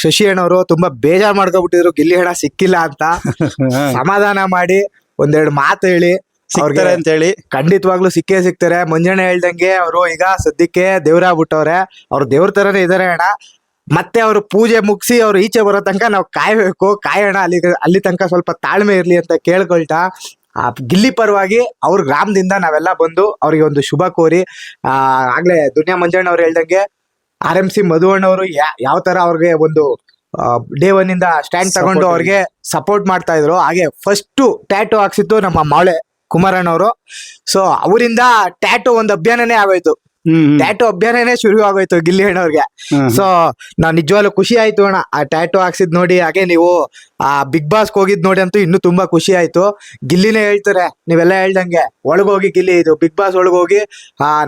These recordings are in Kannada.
ಶಶಿ ಅಣ್ಣವರು ತುಂಬಾ ಬೇಜಾರ್ ಮಾಡ್ಕೊಬಿಟ್ಟಿದ್ರು ಗಿಲ್ಲಿ ಹಣ ಸಿಕ್ಕಿಲ್ಲ ಅಂತ. ಸಮಾಧಾನ ಮಾಡಿ ಒಂದೆರಡು ಮಾತು ಹೇಳಿ ಸಿಗ್ತಾರೆ ಅಂತ ಹೇಳಿ. ಖಂಡಿತವಾಗ್ಲೂ ಸಿಕ್ಕೇ ಸಿಗ್ತಾರೆ. ಮಂಜಣ್ಣ ಹೇಳ್ದಂಗೆ ಅವರು ಈಗ ಸದ್ಯಕ್ಕೆ ದೇವ್ರಾಗ್ಬಿಟ್ಟವ್ರೆ. ಅವ್ರು ದೇವ್ರ ತರನೇ ಇದಾರೆ ಅಣ್ಣ. ಮತ್ತೆ ಅವ್ರು ಪೂಜೆ ಮುಗಿಸಿ ಅವ್ರು ಈಚೆ ಬರೋ ತನಕ ನಾವು ಕಾಯ್ಬೇಕು. ಕಾಯೋಣ, ಅಲ್ಲಿ ತನಕ ಸ್ವಲ್ಪ ತಾಳ್ಮೆ ಇರ್ಲಿ ಅಂತ ಕೇಳ್ಕೊಳ್ತಾ ಆ ಗಿಲ್ಲಿ ಪರವಾಗಿ ಅವ್ರ ಗ್ರಾಮದಿಂದ ನಾವೆಲ್ಲ ಬಂದು ಅವ್ರಿಗೆ ಒಂದು ಶುಭ ಕೋರಿ ಆಗ್ಲೇ ದುನಿಯಾ ಮಂಜಣ್ಣ ಅವ್ರು ಹೇಳ್ದಂಗೆ RMC ಮಧುವಣ್ಣವರು ಯಾವ ತರ ಅವ್ರಿಗೆ ಒಂದು ಡೇ ಒನ್ ಇಂದ ಸ್ಟ್ಯಾಂಡ್ ತಗೊಂಡು ಅವ್ರಿಗೆ ಸಪೋರ್ಟ್ ಮಾಡ್ತಾ ಇದ್ರು. ಹಾಗೆ ಫಸ್ಟ್ ಟ್ಯಾಟೋ ಹಾಕ್ಸಿತ್ತು ನಮ್ಮ ಮಾವಳೆ ಕುಮಾರಣ್ಣವರು. ಸೊ ಅವರಿಂದ ಟ್ಯಾಟೋ ಒಂದು ಅಭಿಯಾನನೇ ಆಗೋಯ್ತು. ಟ್ಯಾಟೋ ಅಭಿಯಾನನೇ ಶುರು ಆಗೋಯ್ತು ಗಿಲ್ಲಿ ಅಣ್ಣವ್ರಿಗೆ. ಸೊ ನಾವ್ ನಿಜವಾಗ್ಲೂ ಖುಷಿ ಆಯ್ತು ಅಣ್ಣ ಆ ಟ್ಯಾಟೋ ಹಾಕ್ಸಿದ್ ನೋಡಿ. ಹಾಗೆ ನೀವು ಆ ಬಿಗ್ ಬಾಸ್ ಹೋಗಿದ್ ನೋಡಿ ಅಂತೂ ಇನ್ನೂ ತುಂಬಾ ಖುಷಿ ಆಯ್ತು. ಗಿಲ್ಲಿನೇ ಹೇಳ್ತಾರೆ ನೀವೆಲ್ಲ ಹೇಳ್ದಂಗೆ ಒಳಗೋಗಿ ಗಿಲ್ಲಿ ಇದು ಬಿಗ್ ಬಾಸ್ ಒಳಗೋಗಿ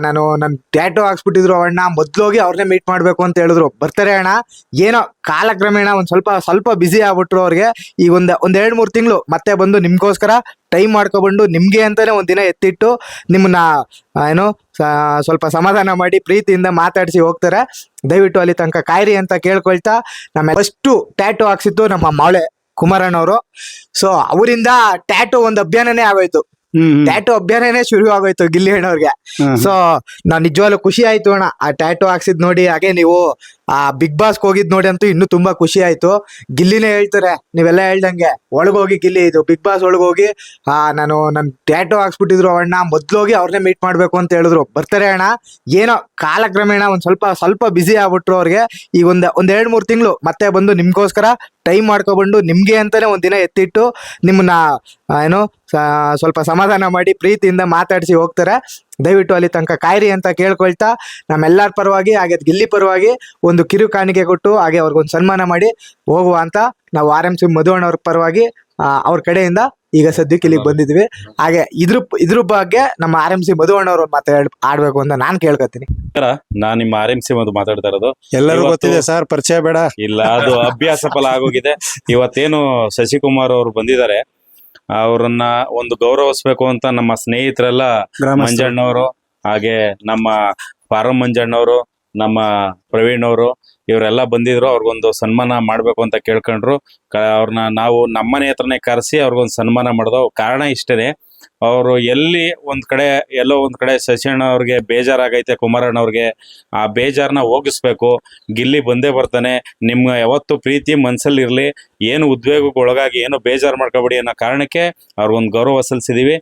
ನಾನು ನನ್ ಟ್ಯಾಟೋ ಹಾಕ್ಸ್ಬಿಟ್ಟಿದ್ರು ಅಣ್ಣ, ಮೊದ್ಲೋಗಿ ಅವ್ರನ್ನೇ ಮೀಟ್ ಮಾಡ್ಬೇಕು ಅಂತ ಹೇಳಿದ್ರು. ಬರ್ತಾರೆ ಅಣ್ಣ. ಏನೋ ಕಾಲಕ್ರಮೇಣ ಒಂದ್ ಸ್ವಲ್ಪ ಬಿಸಿ ಆಗ್ಬಿಟ್ರು ಅವ್ರಿಗೆ. ಈಗ ಒಂದ್ 2-3 ತಿಂಗಳು ಮತ್ತೆ ಬಂದು ನಿಮ್ಗೋಸ್ಕರ ಟೈಮ್ ಮಾಡ್ಕೊಬಂಡು ನಿಮ್ಗೆ ಅಂತಾನೆ ಒಂದಿನ ಎತ್ತಿಟ್ಟು ನಿಮ್ಮನ್ನ ಏನೋ ಸ್ವಲ್ಪ ಸಮಾಧಾನ ಮಾಡಿ ಪ್ರೀತಿಯಿಂದ ಮಾತಾಡಿಸಿ ಹೋಗ್ತಾರೆ. ದಯವಿಟ್ಟು ಅಲ್ಲಿ ತನಕ ಕಾಯಿರಿ ಅಂತ ಕೇಳ್ಕೊಳ್ತಾ ನಮ್ಮ ಫಸ್ಟ್ ಟ್ಯಾಟೋ ಹಾಕ್ಸಿತ್ತು ನಮ್ಮ ಮಾವಳೆ ಕುಮಾರಣ್ಣವರು. ಸೊ ಅವರಿಂದ ಟ್ಯಾಟೋ ಒಂದು ಅಭಿಯಾನನೇ ಆಗೋಯ್ತು. ಟ್ಯಾಟೋ ಅಭಿಯಾನನೇ ಶುರು ಆಗೋಯ್ತು ಗಿಲ್ಲಿ ಅಣ್ಣವ್ರಿಗೆ. ಸೊ ನಾವ್ ನಿಜವಾಗ್ಲೂ ಖುಷಿ ಆಯ್ತು ಅಣ್ಣ ಆ ಟ್ಯಾಟೋ ಹಾಕ್ಸಿದ್ ನೋಡಿ. ಹಾಗೆ ನೀವು ಆ ಬಿಗ್ ಬಾಸ್ ಹೋಗಿದ್ ನೋಡಿ ಅಂತೂ ಇನ್ನೂ ತುಂಬಾ ಖುಷಿ ಆಯ್ತು. ಗಿಲ್ಲಿನೇ ಹೇಳ್ತಾರೆ ನೀವೆಲ್ಲ ಹೇಳ್ದಂಗೆ ಒಳಗೋಗಿ ಗಿಲ್ಲಿ ಇದು ಬಿಗ್ ಬಾಸ್ ಒಳಗೋಗಿ ನಾನು ನನ್ ಟ್ಯಾಟೋ ಹಾಕ್ಸ್ಬಿಟ್ಟಿದ್ರು ಅಣ್ಣ, ಮೊದ್ಲೋಗಿ ಅವ್ರನ್ನೇ ಮೀಟ್ ಮಾಡ್ಬೇಕು ಅಂತ ಹೇಳಿದ್ರು. ಬರ್ತಾರೆ ಅಣ್ಣ. ಏನೋ ಕಾಲಕ್ರಮೇಣ ಒಂದ್ ಸ್ವಲ್ಪ ಬಿಸಿ ಆಗ್ಬಿಟ್ರು ಅವ್ರಿಗೆ. ಈಗ ಒಂದ್ 2-3 ತಿಂಗಳು ಮತ್ತೆ ಬಂದು ನಿಮ್ಗೋಸ್ಕರ ಟೈಮ್ ಮಾಡ್ಕೊಬಂಡು ನಿಮ್ಗೆ ಅಂತಾನೆ ಒಂದಿನ ಎತ್ತಿಟ್ಟು ನಿಮ್ಮನ್ನ ಏನೋ ಸ್ವಲ್ಪ ಸಮಾಧಾನ ಮಾಡಿ ಪ್ರೀತಿಯಿಂದ ಮಾತಾಡಿಸಿ ಹೋಗ್ತಾರೆ. ದಯವಿಟ್ಟು ಅಲ್ಲಿ ತನಕ ಕಾಯಿರಿ ಅಂತ ಕೇಳ್ಕೊಳ್ತಾ ನಮ್ಮೆಲ್ಲರ ಪರವಾಗಿ ಹಾಗೆ ಗಿಲ್ಲಿ ಪರವಾಗಿ ಒಂದು ಕಿರು ಕಾಣಿಕೆ ಕೊಟ್ಟು ಹಾಗೆ ಅವ್ರಿಗೊಂದು ಸನ್ಮಾನ ಮಾಡಿ ಹೋಗುವ ಅಂತ ನಾವು RMC ಮಧುವಣ್ಣವ್ರ ಪರವಾಗಿ ಅವ್ರ ಕಡೆಯಿಂದ ಈಗ ಸದ್ಯಕ್ಕೆ ಇಲ್ಲಿಗೆ ಬಂದಿದ್ವಿ. ಹಾಗೆ ಇದ್ರ ಬಗ್ಗೆ ನಮ್ಮ RMC ಮಧುವಣ್ಣವ್ರು ಆಡ್ಬೇಕು ಅಂತ ನಾನ್ ಕೇಳ್ಕೊತೀನಿ. ನಾನ್ ನಿಮ್ಮ RMC ಮಧು ಮಾತಾಡ್ತಾ ಇರೋದು. ಎಲ್ಲರೂ ಗೊತ್ತಿದೆ ಸರ್, ಪರಿಚಯ ಬೇಡ. ಇಲ್ಲ, ಅದು ಅಭ್ಯಾಸ ಫಲ ಆಗೋಗಿದೆ. ಇವತ್ತೇನು ಶಶಿಕುಮಾರ್ ಅವರು ಬಂದಿದ್ದಾರೆ, ಅವ್ರನ್ನ ಒಂದು ಗೌರವಿಸ್ಬೇಕು ಅಂತ ನಮ್ಮ ಸ್ನೇಹಿತರೆಲ್ಲ ಮಂಜಣ್ಣವರು ಹಾಗೆ ನಮ್ಮ ಪಾರಂ ಮಂಜಣ್ಣವರು ನಮ್ಮ ಪ್ರವೀಣ್ ಅವರು ಇವರೆಲ್ಲ ಬಂದಿದ್ರು. ಅವ್ರಿಗೊಂದು ಸನ್ಮಾನ ಮಾಡ್ಬೇಕು ಅಂತ ಕೇಳ್ಕೊಂಡ್ರು. ಅವ್ರನ್ನ ನಾವು ನಮ್ಮನೆ ಹತ್ರನೇ ಕರೆಸಿ ಅವ್ರಿಗೊಂದು ಸನ್ಮಾನ ಮಾಡೋದು. ಕಾರಣ ಇಷ್ಟೇ, ಅವರು ಎಲ್ಲೋ ಒಂದ್ ಕಡೆ ಶಶಿಯಣ್ಣ ಅವ್ರಿಗೆ ಬೇಜಾರಾಗೈತೆ, ಕುಮಾರಣ್ಣವ್ರಿಗೆ ಆ ಬೇಜಾರನ್ನ ಹೋಗಿಸ್ಬೇಕು. ಗಿಲ್ಲಿ ಬಂದೇ ಬರ್ತಾನೆ, ನಿಮ್ಗೆ ಯಾವತ್ತು ಪ್ರೀತಿ ಮನ್ಸಲ್ಲಿ ಇರ್ಲಿ, ಏನು ಉದ್ವೇಗಕ್ಕೊಳಗಾಗಿ ಏನು ಬೇಜಾರು ಮಾಡ್ಕೋಬೇಡಿ ಅನ್ನೋ ಕಾರಣಕ್ಕೆ ಅವ್ರಿಗೊಂದು ಗೌರವ ಸಲ್ಲಿಸಿದೀವಿ.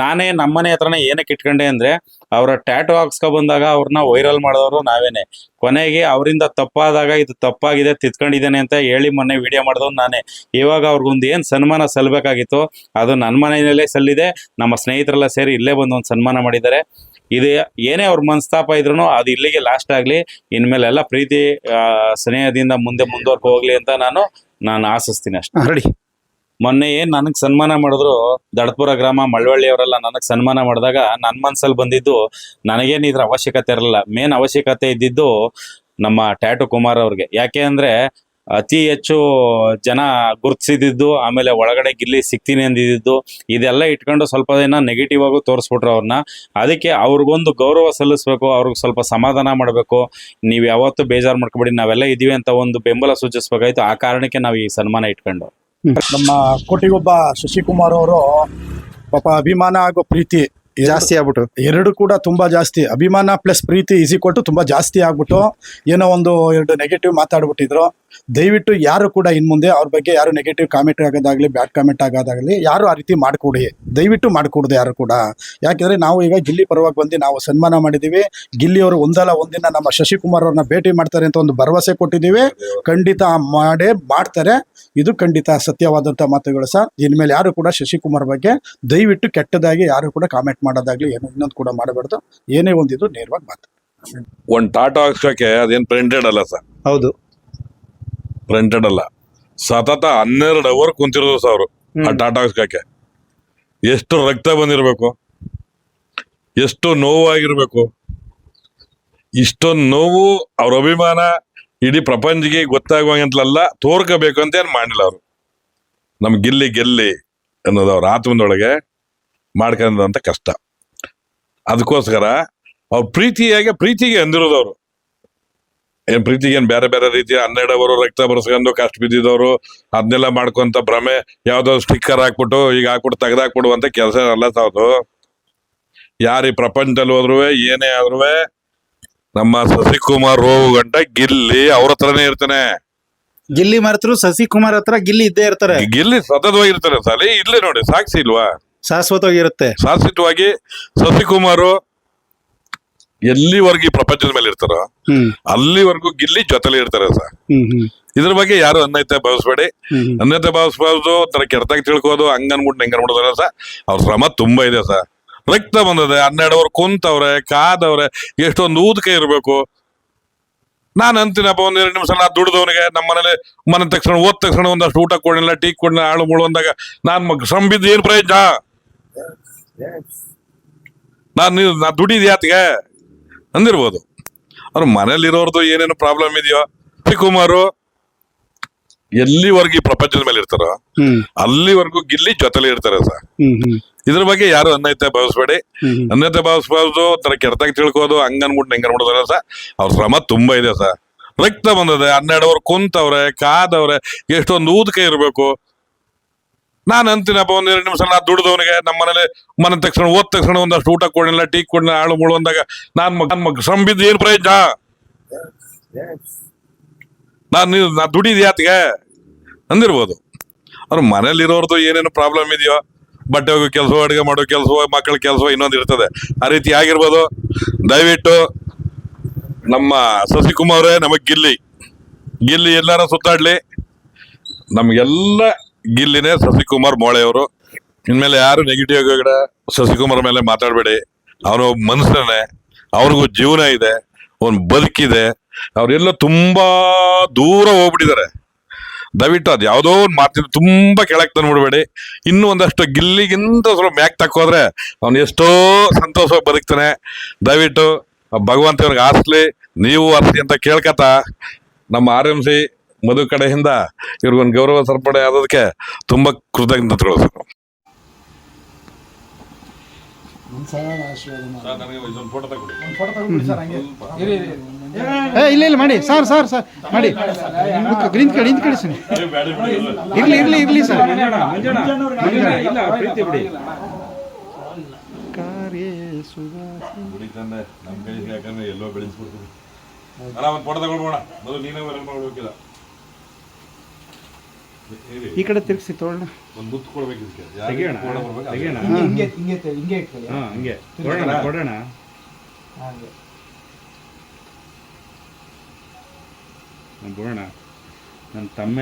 ನಾನೇ ನಮ್ಮನೆ ಹತ್ರನೇ ಏನಕ್ಕೆ ಇಟ್ಕೊಂಡೆ ಅಂದ್ರೆ, ಅವರ ಟ್ಯಾಟೋ ಹಾಕ್ಸ್ಕೊ ಬಂದಾಗ ಅವ್ರನ್ನ ವೈರಲ್ ಮಾಡೋರು ನಾವೇನೆ. ಕೊನೆಗೆ ಅವರಿಂದ ತಪ್ಪಾದಾಗ ಇದು ತಪ್ಪಾಗಿದೆ, ತಿದ್ಕೊಂಡಿದ್ದೇನೆ ಅಂತ ಹೇಳಿ ಮೊನ್ನೆ ವಿಡಿಯೋ ಮಾಡಿದವ್ ನಾನೇ. ಇವಾಗ ಅವ್ರಿಗೊಂದು ಏನ್ ಸನ್ಮಾನ ಸಲ್ಲಬೇಕಾಗಿತ್ತು ಅದು ನನ್ನ ಮನೆಯಲ್ಲೇ ಸಲ್ಲಿದೆ. ನಮ್ಮ ಸ್ನೇಹಿತರೆಲ್ಲ ಸೇರಿ ಇಲ್ಲೇ ಬಂದು ಒಂದು ಸನ್ಮಾನ ಮಾಡಿದ್ದಾರೆ. ಇದು ಏನೇ ಅವ್ರ ಮನಸ್ತಾಪ ಇದ್ರು ಅದು ಇಲ್ಲಿಗೆ ಲಾಸ್ಟ್ ಆಗ್ಲಿ. ಇನ್ಮೇಲೆ ಎಲ್ಲ ಪ್ರೀತಿ ಸ್ನೇಹದಿಂದ ಮುಂದುವರ್ಕೊ ಹೋಗ್ಲಿ ಅಂತ ನಾನು ಆಶಿಸ್ತೀನಿ ಅಷ್ಟೇ. ರೆಡಿ. ಮೊನ್ನೆ ಏನ್ ನನಗ್ ಸನ್ಮಾನ ಮಾಡಿದ್ರು ದಡಪುರ ಗ್ರಾಮ ಮಳವಳ್ಳಿ ಅವರೆಲ್ಲ ನನಗ್ ಸನ್ಮಾನ ಮಾಡಿದಾಗ ನನ್ ಮನ್ಸಲ್ಲಿ ಬಂದಿದ್ದು, ನನಗೇನು ಇದ್ರ ಅವಶ್ಯಕತೆ ಇರಲಿಲ್ಲ. ಮೇನ್ ಅವಶ್ಯಕತೆ ಇದ್ದಿದ್ದು ನಮ್ಮ ಟ್ಯಾಟೋ ಕುಮಾರ್ ಅವ್ರಿಗೆ. ಯಾಕೆ ಅಂದ್ರೆ ಅತಿ ಹೆಚ್ಚು ಜನ ಗುರ್ತಿಸಿದ್ದು, ಆಮೇಲೆ ಒಳಗಡೆ ಗಿಲ್ಲಿ ಸಿಗ್ತೀನಿ ಅಂದಿದ್ದು, ಇದೆಲ್ಲ ಇಟ್ಕೊಂಡು ಸ್ವಲ್ಪ ದಿನ ನೆಗೆಟಿವ್ ಆಗು ತೋರಿಸ್ಬಿಟ್ರು ಅವ್ರನ್ನ. ಅದಕ್ಕೆ ಅವ್ರಿಗೊಂದು ಗೌರವ ಸಲ್ಲಿಸ್ಬೇಕು, ಅವ್ರಿಗೆ ಸ್ವಲ್ಪ ಸಮಾಧಾನ ಮಾಡಬೇಕು. ನೀವು ಯಾವತ್ತೂ ಬೇಜಾರು ಮಾಡ್ಕೊಬೇಡಿ, ನಾವೆಲ್ಲ ಇದೀವಿ ಅಂತ ಒಂದು ಬೆಂಬಲ ಸೂಚಿಸ್ಬೇಕಾಯ್ತು. ಆ ಕಾರಣಕ್ಕೆ ನಾವು ಈ ಸನ್ಮಾನ ಇಟ್ಕೊಂಡು. ನಮ್ಮ ಕೋಟಿಗೊಬ್ಬ ಶಶಿಕುಮಾರ್ ಅವರು ಪಾಪ ಅಭಿಮಾನ ಹಾಗೂ ಪ್ರೀತಿ ಜಾಸ್ತಿ ಆಗ್ಬಿಟ್ಟು ಎರಡು ಕೂಡ ತುಂಬಾ ಜಾಸ್ತಿ. ಅಭಿಮಾನ ಪ್ಲಸ್ ಪ್ರೀತಿ ಈಸಿಕೊಟ್ಟು ತುಂಬಾ ಜಾಸ್ತಿ ಆಗ್ಬಿಟ್ಟು ಏನೋ ಎರಡು ನೆಗೆಟಿವ್ ಮಾತಾಡ್ಬಿಟ್ಟಿದ್ರು. ದಯವಿಟ್ಟು ಯಾರು ಕೂಡ ಇನ್ ಮುಂದೆ ಅವ್ರ ಬಗ್ಗೆ ಯಾರು ನೆಗೆಟಿವ್ ಕಾಮೆಂಟ್ ಆಗೋದಾಗ್ಲಿ ಬ್ಯಾಡ್ ಕಾಮೆಂಟ್ ಆಗೋದಾಗ್ಲಿ ಯಾರು ಆ ರೀತಿ ಮಾಡ್ಕೊಡಿ, ದಯವಿಟ್ಟು ಮಾಡ್ಕೊಡ್ದು ಯಾರು ಕೂಡ. ಯಾಕೆಂದ್ರೆ ನಾವು ಈಗ ಗಿಲ್ಲಿ ಪರವಾಗಿ ಬಂದು ನಾವು ಸನ್ಮಾನ ಮಾಡಿದೀವಿ. ಗಿಲ್ಲಿ ಅವರು ಒಂದಲ್ಲ ಒಂದಿನ ನಮ್ಮ ಶಶಿಕುಮಾರ್ ಅವ್ರನ್ನ ಭೇಟಿ ಮಾಡ್ತಾರೆ ಅಂತ ಒಂದು ಭರವಸೆ ಕೊಟ್ಟಿದ್ದೀವಿ. ಖಂಡಿತ ಮಾಡ್ತಾರೆ. ಇದು ಖಂಡಿತ ಸತ್ಯವಾದಂಥ ಮಾತುಗಳು ಸರ್. ಇನ್ಮೇಲೆ ಯಾರು ಕೂಡ ಶಶಿಕುಮಾರ್ ಬಗ್ಗೆ ದಯವಿಟ್ಟು ಕೆಟ್ಟದಾಗಿ ಯಾರು ಕೂಡ ಕಾಮೆಂಟ್ ಮಾಡೋದಾಗ್ಲಿ ಏನು ಇನ್ನೊಂದು ಕೂಡ ಮಾಡಬಾರ್ದು. ಏನೇ ಒಂದಿದ್ರು ನೇರವಾಗಿ ಮಾತು. ಒಂದು ಟಾಟೋ ಹಾಕ್ಸೋಕೆ ಅದೇನು ಪ್ರಿಂಟೆಡ್ ಅಲ್ಲ ಸರ್. ಹೌದು, ಪ್ರಿಂಟೆಡ್ ಅಲ್ಲ. ಸತತ 12 ಅವರ್ ಕುಂತಿರೋದು ಸರ್ ಅವರು ಆ ಟಾಟೋ ಹಾಕ್ಸೋಕೆ. ಎಷ್ಟು ರಕ್ತ ಬಂದಿರಬೇಕು, ಎಷ್ಟು ನೋವು ಆಗಿರ್ಬೇಕು. ಇಷ್ಟೊಂದು ನೋವು ಅವ್ರ ಅಭಿಮಾನ ಇಡೀ ಪ್ರಪಂಚಕ್ಕೆ ಗೊತ್ತಾಗುವಂತಲ್ಲ ತೋರ್ಕೋಬೇಕು ಅಂತ ಏನ್ ಮಾಡಿಲ್ಲ ಅವರು. ನಮ್ ಗೆಲ್ಲಿ ಅನ್ನೋದು ಅವ್ರ ಆತ್ಮದೊಳಗೆ ಮಾಡ್ಕೊಂಡಂತ ಕಷ್ಟ. ಅದಕ್ಕೋಸ್ಕರ ಅವ್ರ ಪ್ರೀತಿಗೆ ಅಂದಿರೋದು ಅವರು. ಏನ್ ಪ್ರೀತಿಗೆ ಏನ್ ಬೇರೆ ಬೇರೆ ರೀತಿ 12 ಅವರು ರಕ್ತ ಬರ್ಸ್ಕೊಂಡು ಕಷ್ಟ ಬಿದ್ದಿದವರು ಅದನ್ನೆಲ್ಲ ಮಾಡ್ಕೊಂತ ಭ್ರಮೆ ಯಾವ್ದೋ ಸ್ಟಿಕ್ಕರ್ ಹಾಕ್ಬಿಟ್ಟು ಈಗ ಹಾಕ್ಬಿಟ್ಟು ತೆಗ್ದಾಕ್ಬಿಡುವಂತ ಕೆಲಸ ಅಲ್ಲ ಸಾವ್ದು. ಯಾರು ಈ ಪ್ರಪಂಚದಲ್ಲಿ ಹೋದ್ರು ಏನೇ ಆದ್ರೂ ನಮ್ಮ ಶಶಿಕುಮಾರ್ ಹೋಗು ಗಂಟ ಗಿಲ್ಲಿ ಅವ್ರ ಹತ್ರನೇ ಇರ್ತಾನೆ. ಗಿಲ್ಲಿ ಮರೆತರು ಶಶಿಕುಮಾರ್ ಹತ್ರ ಗಿಲ್ಲಿ ಇದ್ದೇ ಇರ್ತಾರೆ. ಗಿಲ್ಲಿ ಸತತವಾಗಿರ್ತಾರೆ ಸಾಲಿ ಇಲ್ಲೇ ನೋಡಿ ಸಾಕ್ಷಿ ಇಲ್ವಾ, ಶಾಶ್ವತವಾಗಿರುತ್ತೆ. ಶಾಶ್ವತವಾಗಿ ಶಶಿಕುಮಾರ್ ಎಲ್ಲಿವರೆಗೂ ಈ ಪ್ರಪಂಚದ ಮೇಲೆ ಇರ್ತಾರೋ ಅಲ್ಲಿವರೆಗೂ ಗಿಲ್ಲಿ ಜೊತೆಲಿ ಇರ್ತಾರೆ ಸರ್. ಇದ್ರ ಬಗ್ಗೆ ಯಾರು ಅನ್ಯತೆ ಭಾವಿಸ್ಬೇಡಿ. ಅನ್ಯತೆ ಭಾವಿಸ್ಬಾರ್ದು, ತರ ಕೆಟ್ಟದಾಗಿ ತಿಳ್ಕೋದು, ಹಂಗನ್ಬಿಟ್ಟು ಹಿಂಗನ್ಬಿಡೋದಲ್ಲ ಸರ್. ಅವ್ರ ಶ್ರಮ ತುಂಬಾ ಇದೆ ಸರ್. ರಕ್ತ ಬಂದದೆ, 12 ಅವರು ಕುಂತವ್ರೆ, ಕಾದವ್ರೆ, ಎಷ್ಟೊಂದು ಊದಕೆ ಇರ್ಬೇಕು. ನಾನು ಅಂತೀನಪ್ಪ, 1-2 ನಿಮಿಷ ನಾ ದುಡ್ದವನಿಗೆ ನಮ್ಮ ಮನೇಲಿ ಮನೆ ತಕ್ಷಣ ಓದ್ ತಕ್ಷಣ ಒಂದಷ್ಟು ಊಟ ಕೊಡಿಲ್ಲ, ಟೀ ಕೊಡಿಲ್ಲ, ಆಳು ಮುಳು ಅಂದಾಗ ನಾನ್ ಶ್ರಮ ಬಿದ್ದು ಏನ್ ಪ್ರಯೋಜನ? ನಾ ದುಡಿದ್ಯಾತಿಗೆ ಅಂದಿರ್ಬೋದು. ಅವ್ರ ಮನೇಲಿರೋರ್ದು ಏನೇನು ಪ್ರಾಬ್ಲಮ್ ಇದೆಯೋ, ಶಿವಕುಮಾರು ಎಲ್ಲಿವರೆಗೂ ಈ ಪ್ರಪಂಚದ ಮೇಲೆ ಇರ್ತಾರೋ ಅಲ್ಲಿವರೆಗೂ ಗಿಲ್ಲಿ ಜೊತೆಲಿ ಇರ್ತಾರೆ ಸರ್. ಇದ್ರ ಬಗ್ಗೆ ಯಾರು ಅನ್ಯತೆ ಭಾವಿಸ್ಬೇಡಿ. ಅನ್ಯತೆ ಭಾವಿಸ್ಬಾರ್ದು, ತರ ಕೆಟ್ಟದಾಗಿ ತಿಳ್ಕೋದು, ಹಂಗನ್ಬಿಟ್ಟು ಹಿಂಗನ್ಬಿಡೋದಲ್ಲ ಸರ್. ಅವ್ರ ಶ್ರಮ ತುಂಬಾ ಇದೆ ಸರ್. ರಕ್ತ ಬಂದದೆ, 12 ಅವರು ಕುಂತವ್ರೆ, ಕಾದವ್ರೆ, ಎಷ್ಟೊಂದು ಊದಕೆ ಇರ್ಬೇಕು. ನಾನು ಅಂತೀನಪ್ಪ, 1-2 ನಿಮಿಷ ನಾ ದುಡ್ದವನಿಗೆ ನಮ್ಮ ಮನೇಲಿ ಮನೆ ತಕ್ಷಣ ಓದ್ ತಕ್ಷಣ ಒಂದಷ್ಟು ಊಟ ಕೊಡಿಲ್ಲ, ಟೀ ಕೊಡಿಲ್ಲ, ಆಳು ಮುಳು ಅಂದಾಗ ನಾನ್ ಶ್ರಮ ಬಿದ್ದು ಏನ್ ಪ್ರಯೋಜನ? ನಾ ದುಡಿದ್ಯಾತಿಗೆ ಅಂದಿರ್ಬೋದು. ಅವ್ರ ಮನೇಲಿರೋರ್ದು ಏನೇನು ಪ್ರಾಬ್ಲಮ್ ಇದೆಯೋ, ಬಟ್ಟೆ ಹೋಗೋ ಕೆಲಸ, ಅಡುಗೆ ಮಾಡೋ ಕೆಲಸ, ಮಕ್ಕಳ ಕೆಲಸ ಇನ್ನೊಂದು ಇರ್ತದೆ, ಆ ರೀತಿ ಆಗಿರ್ಬೋದು. ದಯವಿಟ್ಟು ನಮ್ಮ ಶಶಿಕುಮಾರೇ ನಮಗ್ ಗಿಲ್ಲಿ ಎಲ್ಲಾರ ಸುತ್ತಾಡ್ಲಿ, ನಮ್ಗೆಲ್ಲ ಗಿಲ್ಲಿನೇ ಶಶಿಕುಮಾರ್ ಮೋಳೆಯವರು. ಇನ್ಮೇಲೆ ಯಾರು ನೆಗೆಟಿವ್ ಆಗಿ ಶಶಿಕುಮಾರ್ ಮೇಲೆ ಮಾತಾಡ್ಬೇಡಿ. ಅವನು ಮನುಷ್ಯನೇ, ಅವ್ರಿಗೂ ಜೀವನ ಇದೆ, ಅವನ್ ಬದುಕಿದೆ. ಅವ್ರೆಲ್ಲ ತುಂಬಾ ದೂರ ಹೋಗ್ಬಿಟ್ಟಿದ್ದಾರೆ. ದಯವಿಟ್ಟು ಅದ್ ಯಾವ್ದೋ ಒಂದು ಮಾತಿನ ತುಂಬಾ ಕೆಳಗೆ ತಂದ್ಬಿಡ್ಬೇಡಿ. ಇನ್ನೂ ಒಂದಷ್ಟು ಗಿಲ್ಲಿಗಿಂತ ಸ್ವಲ್ಪ ಮ್ಯಾಕ್ ತಕ್ಕೋದ್ರೆ ಅವ್ನು ಎಷ್ಟೋ ಸಂತೋಷವಾಗಿ ಬದುಕ್ತಾನೆ. ದಯವಿಟ್ಟು ಭಗವಂತ ಇವ್ರಿಗೆ ಆಸ್ಲಿ, ನೀವು ಆಸ್ಲಿ ಅಂತ ಕೇಳ್ಕತ ನಮ್ಮ RMC ಮಧು ಕಡೆಯಿಂದ ಇವ್ರಿಗೊಂದು ಗೌರವ ಸರ್ಪಣೆ ಆದದಕ್ಕೆ ತುಂಬಾ ಕೃತಜ್ಞತೆಗಳು ಸರ್. ಇಲ್ಲ ಮಾಡಿ ಸರ್ ಮಾಡಿ ಗ್ರೀನ್ ಕಡೆ ಕಡೆ ಸರ್. ಇರ್ಲಿ ಸರ್. ಎಲ್ಲೋ ಬೆಳೆಸ್ಬಿಡ್ತೀನಿ. ಒಂದು ಫೋಟೋ ತಗೊಳ್ಬೋಣ, ಮೊದಲು ನೀನೇ ಮಾಡ್ಬೇಕಿಲ್ಲ. ಈ ಕಡೆ ತಿರ್ಗಿಸಿ ತಗೊಳ್ಳೋಣ. ಒಂದು ಮುತ್ತು ಕೊಡ್ಬೇಕು ಇದಕ್ಕೆ. ಕೊಡೋಣ. ನನ್ನ ತಮ್ಮ